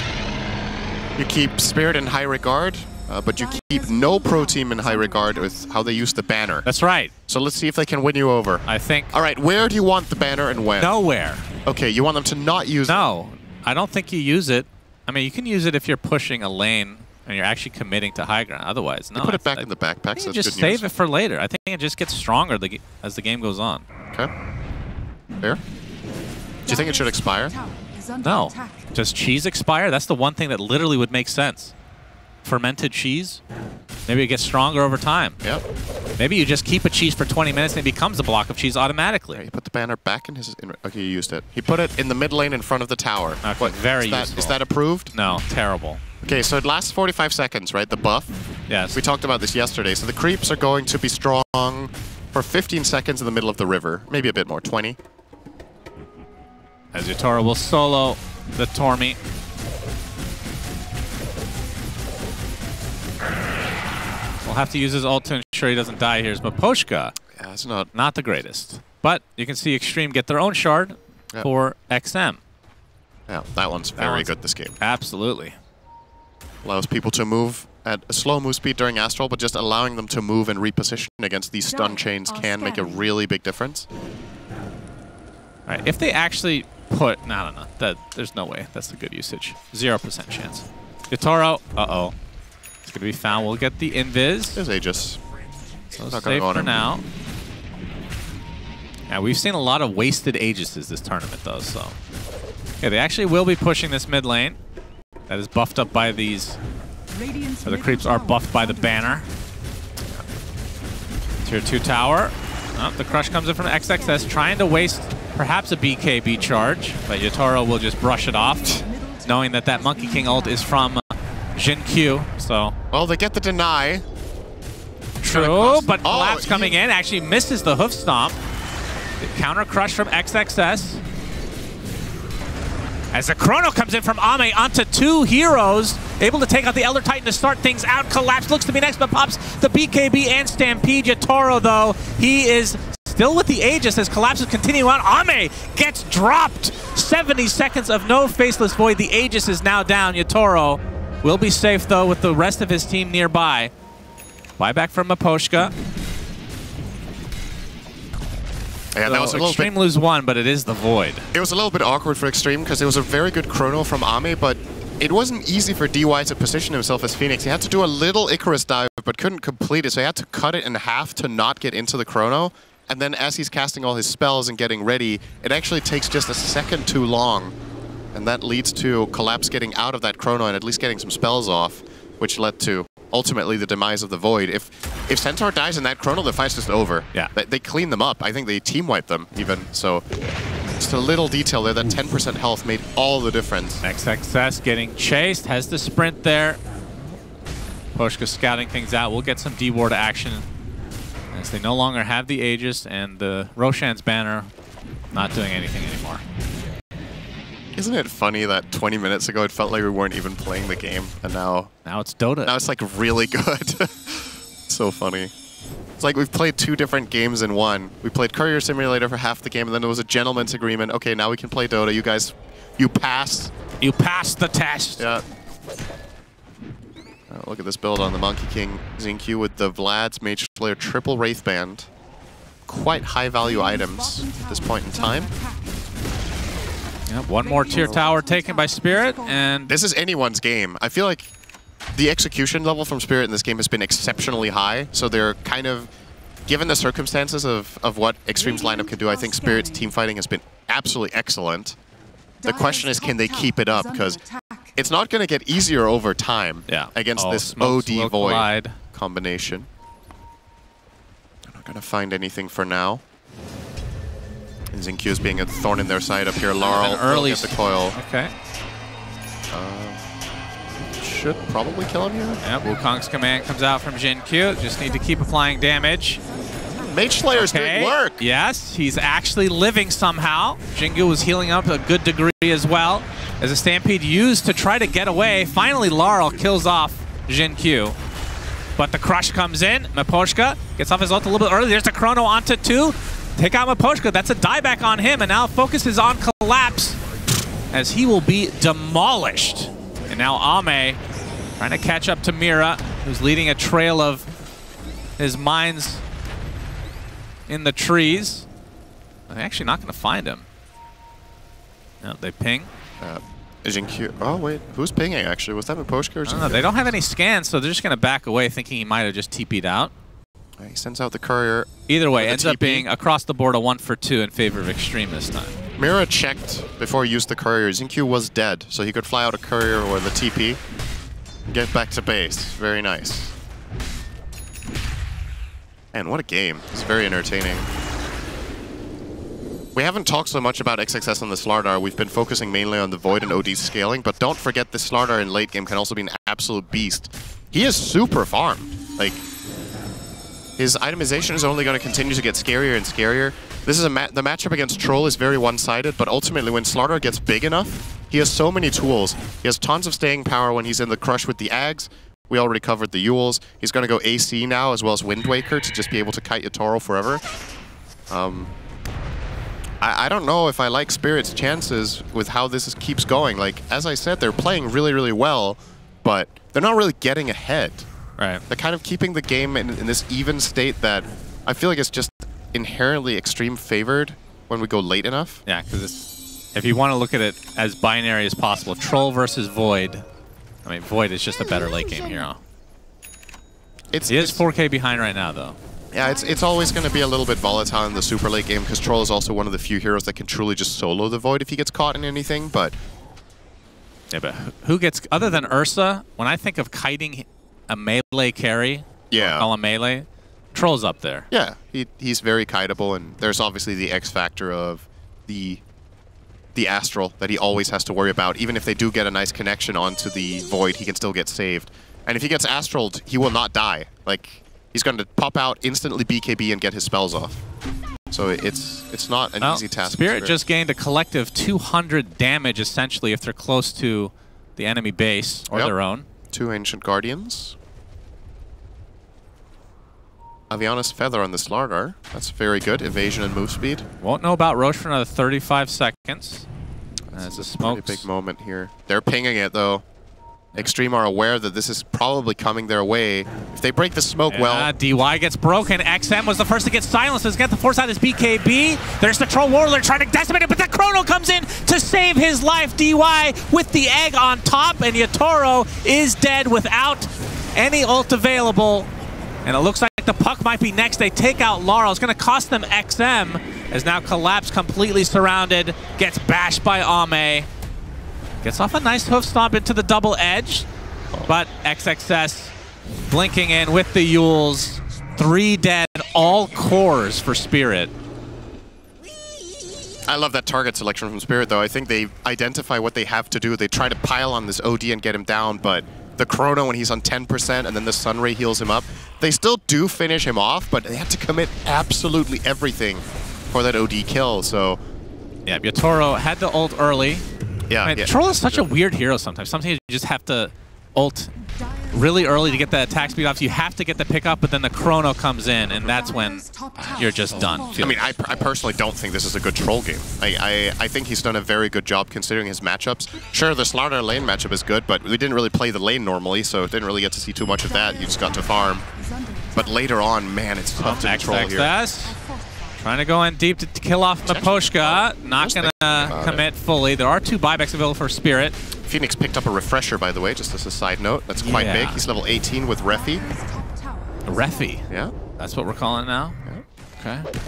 Speaker 2: You keep Spirit in high regard, but you keep no pro team in high regard with how they use the banner.
Speaker 1: That's right.
Speaker 2: So let's see if they can win you over.
Speaker 1: I think.
Speaker 2: All right, where do you want the banner and when?
Speaker 1: Nowhere.
Speaker 2: Okay, you want them to not use it?
Speaker 1: No, I don't think you use it. I mean, you can use it if you're pushing a lane and you're actually committing to high ground. Otherwise, no.
Speaker 2: You put it back in the backpack, so that's
Speaker 1: just
Speaker 2: good
Speaker 1: save
Speaker 2: news.
Speaker 1: it for later. I think it just gets stronger as the game goes on.
Speaker 2: Okay. Fair. Do you think it should expire?
Speaker 1: No. Does cheese expire? That's the one thing that literally would make sense. Fermented cheese? Maybe it gets stronger over time.
Speaker 2: Yep.
Speaker 1: Maybe you just keep a cheese for 20 minutes and it becomes a block of cheese automatically.
Speaker 2: Yeah, you put the banner back in his... okay, you used it. He put it in the mid lane in front of the tower.
Speaker 1: Okay, very useful.
Speaker 2: Is that approved?
Speaker 1: No, terrible.
Speaker 2: Okay, so it lasts 45 seconds, right? The buff?
Speaker 1: Yes.
Speaker 2: We talked about this yesterday. So the creeps are going to be strong for 15 seconds in the middle of the river. Maybe a bit more, 20.
Speaker 1: As Yotaro will solo the Tormy. We'll have to use his ult to ensure he doesn't die here. But Poshka,
Speaker 2: yeah, it's not
Speaker 1: the greatest. But you can see Xtreme get their own shard for XM.
Speaker 2: Yeah, that one's very good this game.
Speaker 1: Absolutely.
Speaker 2: Allows people to move at a slow move speed during Astral, but just allowing them to move and reposition against these stun chains can make a really big difference.
Speaker 1: All right, if they actually put... No, no, no. There's no way. That's a good usage. 0% chance. Yotaro. Uh-oh. It's going to be found. We'll get the invis.
Speaker 2: There's Aegis.
Speaker 1: So safe for now. Yeah, we've seen a lot of wasted Aegises this tournament, though, so... Yeah, they actually will be pushing this mid lane. That is buffed up by these... Or the creeps are buffed by the banner. Tier 2 tower. Oh, the crush comes in from XXS, trying to waste perhaps a BKB charge, but Yotaro will just brush it off, knowing that that Monkey King ult is from Jin-Q, so...
Speaker 2: Well, they get the deny.
Speaker 1: True, but Collapse coming in actually misses the hoof stomp. The counter crush from XXS. As the Chrono comes in from Ame onto 2 heroes, able to take out the Elder Titan to start things out. Collapse looks to be next, but pops the BKB and Stampede. Yotaro, though, he is still with the Aegis as Collapse is continuing on. Ame gets dropped. 70 seconds of no Faceless Void. The Aegis is now down. Yotaro will be safe, though, with the rest of his team nearby. Buyback from Maposhka.
Speaker 2: Yeah, that was a little
Speaker 1: Xtreme
Speaker 2: bit...
Speaker 1: lose one, but it is the Void.
Speaker 2: It was a little bit awkward for Xtreme because it was a very good chrono from Ame, but it wasn't easy for DY to position himself as Phoenix. He had to do a little Icarus dive, but couldn't complete it, so he had to cut it in half to not get into the chrono. And then as he's casting all his spells and getting ready, it actually takes just a second too long. And that leads to Collapse getting out of that chrono and at least getting some spells off, which led to ultimately the demise of the Void. If Centaur dies in that chrono, the fight's just over.
Speaker 1: Yeah.
Speaker 2: They clean them up. I think they team wipe them even. So just a little detail there. That 10% health made all the difference.
Speaker 1: XXS getting chased, has the sprint there. Poshka scouting things out. We'll get some D-Ward action as they no longer have the Aegis and the Roshan's banner not doing anything anymore.
Speaker 2: Isn't it funny that 20 minutes ago it felt like we weren't even playing the game, and now
Speaker 1: it's Dota.
Speaker 2: Now it's like really good. So funny. It's like we've played 2 different games in one. We played Courier Simulator for half the game, and then there was a gentleman's agreement. Okay, now we can play Dota. You guys, you passed.
Speaker 1: You passed the test.
Speaker 2: Yeah. Look at this build on the Monkey King Xingqiu with the Vlad's Mage Slayer triple Wraithband. Quite high value items at this point in time.
Speaker 1: Yep, one more tier tower taken by Spirit, and
Speaker 2: this is anyone's game. I feel like the execution level from Spirit in this game has been exceptionally high, so they're kind of, given the circumstances of what Xtreme's lineup can do, I think Spirit's team fighting has been absolutely excellent. The question is, can they keep it up? Because it's not going to get easier over time against this OD Void combination. They're not going to find anything for now. And Xingqiu is being a thorn in their side up here. Laurel will get the coil.
Speaker 1: Okay.
Speaker 2: Should probably kill him here.
Speaker 1: Yeah, Wukong's command comes out from Xingqiu. Just need to keep applying damage.
Speaker 2: Mage Slayer's doing work.
Speaker 1: Yes, he's actually living somehow. Xingqiu was healing up a good degree as well. As a Stampede used to try to get away. Finally, Laurel kills off Xingqiu. But the crush comes in. Miposhka gets off his ult a little bit early. There's the chrono onto 2. Take out Miposhka. That's a dieback on him, and now focuses on Collapse as he will be demolished. And now Ame trying to catch up to Mira, who's leading a trail of his mines in the trees. They're actually not going to find him. No, they ping.
Speaker 2: Xingqiu. Oh, wait. Who's pinging, actually? Was that Miposhka or something?
Speaker 1: No, they don't have any scans, so they're just going to back away, thinking he might have just TP'd out.
Speaker 2: He sends out the courier.
Speaker 1: Either way, ends up being across the board a 1-for-2 in favor of Xtreme this time.
Speaker 2: Mira checked before he used the courier. Xingqiu was dead, so he could fly out a courier or the TP and get back to base. Very nice. Man, what a game. It's very entertaining. We haven't talked so much about XXS on the Slardar. We've been focusing mainly on the Void and OD scaling, but don't forget this Slardar in late game can also be an absolute beast. He is super farmed. Like, his itemization is only going to continue to get scarier and scarier. This is the matchup against Troll is very one-sided, but ultimately when Slardar gets big enough, he has so many tools. He has tons of staying power when he's in the crush with the Ags. We already covered the Yules. He's going to go AC now as well as Wind Waker to just be able to kite Yatoro forever. I don't know if I like Spirit's chances with how this keeps going. Like, as I said, they're playing really, really well, but they're not really getting ahead.
Speaker 1: Right.
Speaker 2: They're kind of keeping the game in this even state that I feel like it's just inherently Xtreme favored when we go late enough.
Speaker 1: Yeah, because if you want to look at it as binary as possible, Troll versus Void, I mean, Void is just a better late game hero. He is 4K behind right now, though.
Speaker 2: Yeah, it's always going to be a little bit volatile in the super late game because Troll is also one of the few heroes that can truly just solo the Void if he gets caught in anything, but...
Speaker 1: Yeah, but who gets... Other than Ursa, when I think of kiting a melee carry, call him melee, Troll's up there.
Speaker 2: Yeah, he's very kiteable, and there's obviously the X factor of the Astral that he always has to worry about. Even if they do get a nice connection onto the Void, he can still get saved. And if he gets Astraled, he will not die. Like, he's going to pop out, instantly BKB, and get his spells off. So it's not an easy task.
Speaker 1: Spirit just gained a collective 200 damage, essentially, if they're close to the enemy base or their own.
Speaker 2: 2 Ancient Guardians. Aviana's Feather on the Slardar. That's very good. Evasion and move speed.
Speaker 1: Won't know about Roche for another 35 seconds. As the smoke.
Speaker 2: Pretty big moment here. They're pinging it, though. Xtreme are aware that this is probably coming their way. If they break the smoke well...
Speaker 1: DY gets broken. XM was the first to get silenced. Let's get the force out of his BKB. There's the Troll Warlord trying to decimate it, but the Chrono comes in to save his life. DY with the egg on top, and Yatoro is dead without any ult available. And it looks like the puck might be next. They take out Laurel. It's going to cost them XM, as now Collapse completely surrounded. Gets bashed by Ame. Gets off a nice hoof stomp into the double edge, but XXS blinking in with the Yules. 3 dead, all cores for Spirit.
Speaker 2: I love that target selection from Spirit, though. I think they identify what they have to do. They try to pile on this OD and get him down, but the Chrono, when he's on 10% and then the Sunray heals him up, they still do finish him off, but they had to commit absolutely everything for that OD kill, so...
Speaker 1: Yeah, Yatoro had to ult early.
Speaker 2: Yeah,
Speaker 1: Man, Troll is such a weird hero sometimes. Sometimes you just have to ult really early to get the attack speed off. So you have to get the pick up, but then the Chrono comes in, and that's when you're just done.
Speaker 2: I mean, I personally don't think this is a good Troll game. I think he's done a very good job considering his matchups. Sure, the Slaughter lane matchup is good, but we didn't really play the lane normally, so didn't really get to see too much of that. You just got to farm. But later on, man, it's tough to control here.
Speaker 1: Trying to go in deep to kill off Miposhka. Not going to commit fully. There are 2 buybacks available for Spirit.
Speaker 2: Phoenix picked up a refresher, by the way, just as a side note. That's quite big. He's level 18 with Refi.
Speaker 1: Refi?
Speaker 2: Yeah.
Speaker 1: That's what we're calling it now?
Speaker 2: Yeah.
Speaker 1: Okay.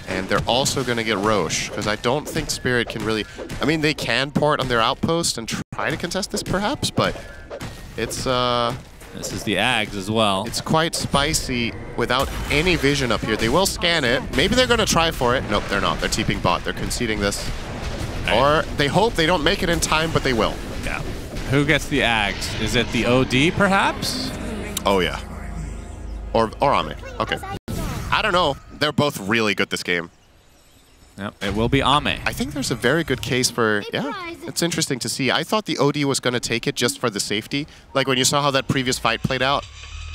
Speaker 2: And they're also going to get Roche, because I don't think Spirit can really... I mean, they can port on their outpost and try to contest this, perhaps, but it's...
Speaker 1: This is the Ags as well.
Speaker 2: It's quite spicy without any vision up here. They will scan it. Maybe they're going to try for it. Nope, they're not. They're TPing bot. They're conceding this. Or they hope they don't make it in time, but they will.
Speaker 1: Yeah. Who gets the Ags? Is it the OD, perhaps?
Speaker 2: Oh, yeah. Or Ame. Okay. I don't know. They're both really good this game.
Speaker 1: Yep, it will be Ame.
Speaker 2: I think there's a very good case for, yeah, it's interesting to see. I thought the OD was going to take it just for the safety. Like when you saw how that previous fight played out,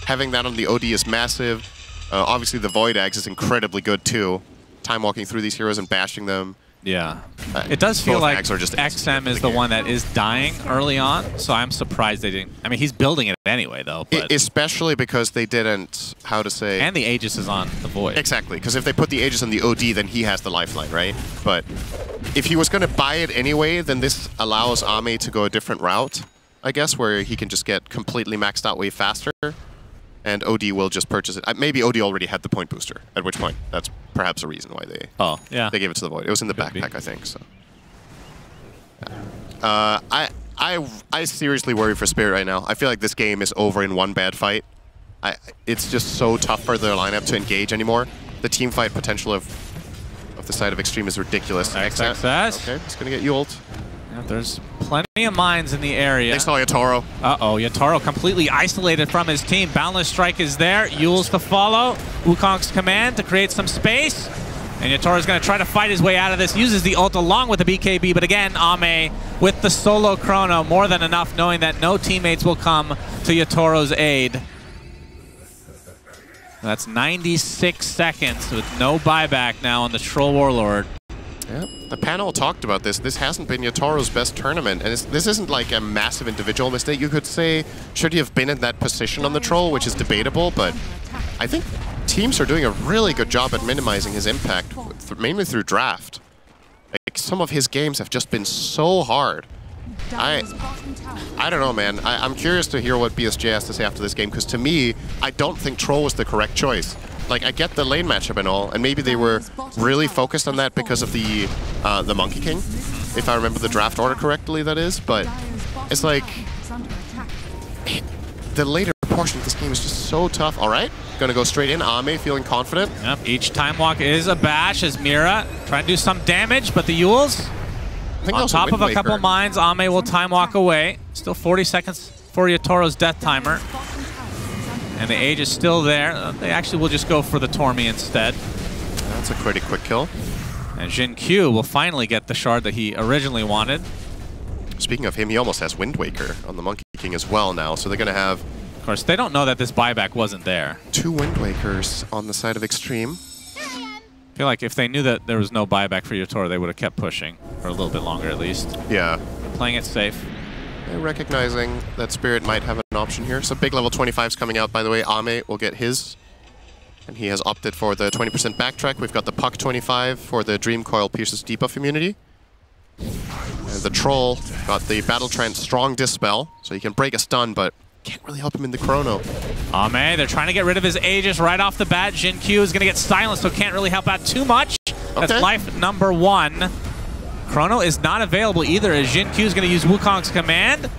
Speaker 2: having that on the OD is massive. Obviously the Void Axe is incredibly good too. Time walking through these heroes and bashing them.
Speaker 1: Yeah. It does feel like XM is the one that is dying early on, so I'm surprised they didn't. I mean, he's building it anyway, though. But
Speaker 2: especially because they didn't, how to say...
Speaker 1: And the Aegis is on the Void.
Speaker 2: Exactly, because if they put the Aegis on the OD, then he has the lifeline, right? But if he was going to buy it anyway, then this allows Ame to go a different route, I guess, where he can just get completely maxed out way faster. And OD will just purchase it. Maybe OD already had the point booster, at which point that's perhaps a reason why they they gave it to the Void. It was in the backpack, I think. So, I seriously worry for Spirit right now. I feel like this game is over in one bad fight. It's just so tough for their lineup to engage anymore. The team fight potential of the side of Xtreme is ridiculous.
Speaker 1: XXS.
Speaker 2: Okay, it's gonna get you ult.
Speaker 1: Yeah, there's plenty of mines in the area.
Speaker 2: They saw Yatoro.
Speaker 1: Uh-oh, Yatoro completely isolated from his team. Boundless Strike is there. Yules to follow. Wukong's command to create some space. And Yatoro's going to try to fight his way out of this. Uses the ult along with the BKB, but again, Ame with the solo Chrono. More than enough, knowing that no teammates will come to Yatoro's aid. That's 96 seconds with no buyback now on the Troll Warlord.
Speaker 2: Yeah, the panel talked about this. This hasn't been Yatoro's best tournament, and this isn't like a massive individual mistake. You could say, should he have been in that position on the Troll, which is debatable, but I think teams are doing a really good job at minimizing his impact, mainly through draft. Like, some of his games have just been so hard. I don't know, man. I'm curious to hear what BSJ has to say after this game, because to me, I don't think Troll was the correct choice. Like, I get the lane matchup and all, and maybe they were really focused on that because of the Monkey King, if I remember the draft order correctly, that is. But it's like, the later portion of this game is just so tough. All right, gonna go straight in. Ame feeling confident.
Speaker 1: Yep, each time walk is a bash as Mira trying to do some damage, but the Yules on top of a couple mines. Ame will time walk away. Still 40 seconds for Yatoro's death timer. And the Age is still there. They actually will just go for the Tormy instead.
Speaker 2: That's a pretty quick kill.
Speaker 1: And Jin Q will finally get the shard that he originally wanted.
Speaker 2: Speaking of him, he almost has Wind Waker on the Monkey King as well now. So they're going to have...
Speaker 1: Of course, they don't know that this buyback wasn't there.
Speaker 2: 2 Wind Wakers on the side of Xtreme.
Speaker 1: I feel like if they knew that there was no buyback for Yatoro, they would have kept pushing for a little bit longer at least.
Speaker 2: Yeah.
Speaker 1: Playing it safe.
Speaker 2: recognizing that Spirit might have an option here. So big level 25s coming out, by the way. Ame will get his. And he has opted for the 20% backtrack. We've got the Puck 25 for the Dream Coil Pierces debuff immunity. And the Troll got the Battle Trance Strong Dispel, so he can break a stun, but can't really help him in the Chrono.
Speaker 1: Ame, they're trying to get rid of his Aegis right off the bat. Jin Q is going to get silenced, so can't really help out too much. That's life number 1. Chrono is not available either, as Jin Q is going to use Wukong's command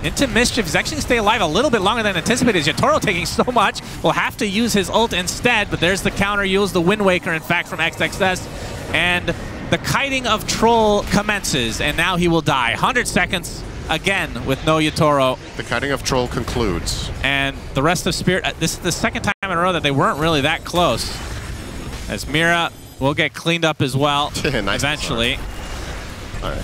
Speaker 1: into Mischief. He's actually going to stay alive a little bit longer than anticipated. Yatoro taking so much will have to use his ult instead, but there's the counter use, the Wind Waker, in fact, from XXS. And the kiting of Troll commences, and now he will die. 100 seconds again with no Yatoro.
Speaker 2: The kiting of Troll concludes.
Speaker 1: And the rest of Spirit, this is the second time in a row that they weren't really that close. As Mira will get cleaned up as well,
Speaker 2: nice
Speaker 1: eventually.
Speaker 2: All right.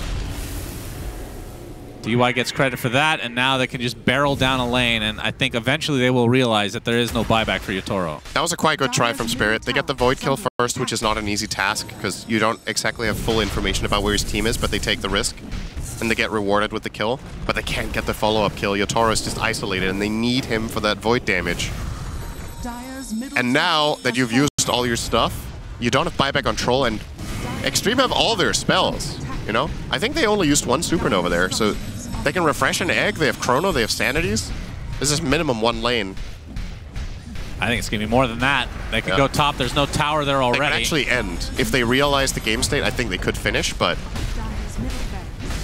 Speaker 1: DY gets credit for that, and now they can just barrel down a lane, and I think eventually they will realize that there is no buyback for Yatoro.
Speaker 2: That was a quite good try from Spirit. They get the Void kill first, which is not an easy task, because you don't exactly have full information about where his team is, but they take the risk, and they get rewarded with the kill, but they can't get the follow-up kill. Yatoro is just isolated, and they need him for that Void damage. And now that you've used all your stuff, you don't have buyback on Troll, and Xtreme have all their spells, you know? I think they only used 1 Supernova there, so they can refresh an egg, they have Chrono, they have Sanities. This is minimum 1 lane.
Speaker 1: I think it's going to be more than that. They could go top, there's no tower there already.
Speaker 2: They can actually end. If they realize the game state, I think they could finish, but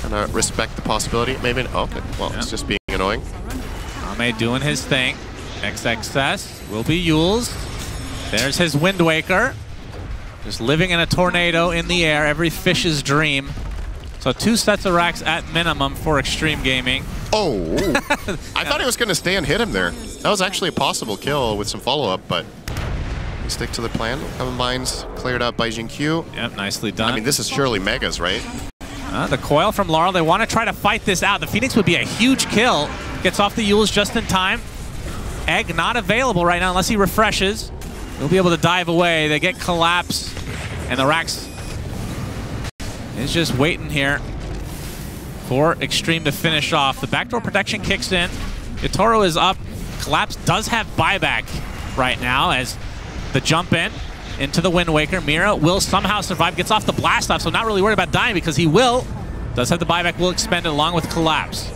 Speaker 2: gonna respect the possibility. Maybe, okay, well, it's just being annoying.
Speaker 1: Ame doing his thing. XXS will be Yules. There's his Wind Waker. Just living in a tornado in the air, every fish's dream. So 2 sets of racks at minimum for Xtreme Gaming.
Speaker 2: Oh, I thought he was going to stay and hit him there. That was actually a possible kill with some follow-up, but we stick to the plan. Common Mines cleared out by Jin Q.
Speaker 1: Yep, nicely done.
Speaker 2: I mean, this is surely Megas, right?
Speaker 1: The coil from Laurel, they want to try to fight this out. The Phoenix would be a huge kill. Gets off the Yules just in time. Egg not available right now unless he refreshes. He'll be able to dive away. They get Collapse, and the Rax is just waiting here for Xtreme to finish off. The backdoor protection kicks in. Yatoro is up. Collapse does have buyback right now as the jump in into the Wind Waker. Mira will somehow survive, gets off the blast off, so not really worried about dying because he will. Does have the buyback, will expend it along with Collapse.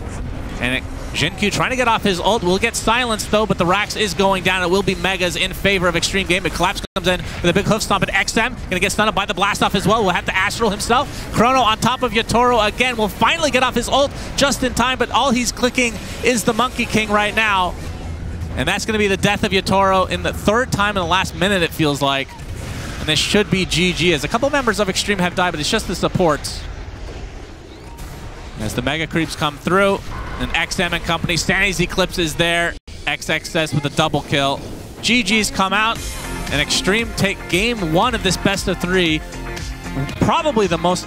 Speaker 1: And Jin Q trying to get off his ult, will get silenced though, but the Rax is going down. It will be Megas in favor of Xtreme Game, but Collapse comes in with a big hoof stomp at XM. Gonna get stunned by the blast off as well. We'll have to Astral himself. Chrono on top of Yatoro again. Will finally get off his ult just in time, but all he's clicking is the Monkey King right now. And that's gonna be the death of Yatoro in the 3rd time in the last minute, it feels like. And this should be GG, as a couple members of Xtreme have died, but it's just the supports. As the Mega Creeps come through, and XM and company, Stanny's Eclipse is there. XXS with a double kill. GG's come out, and Xtreme take game 1 of this best of 3. Probably the most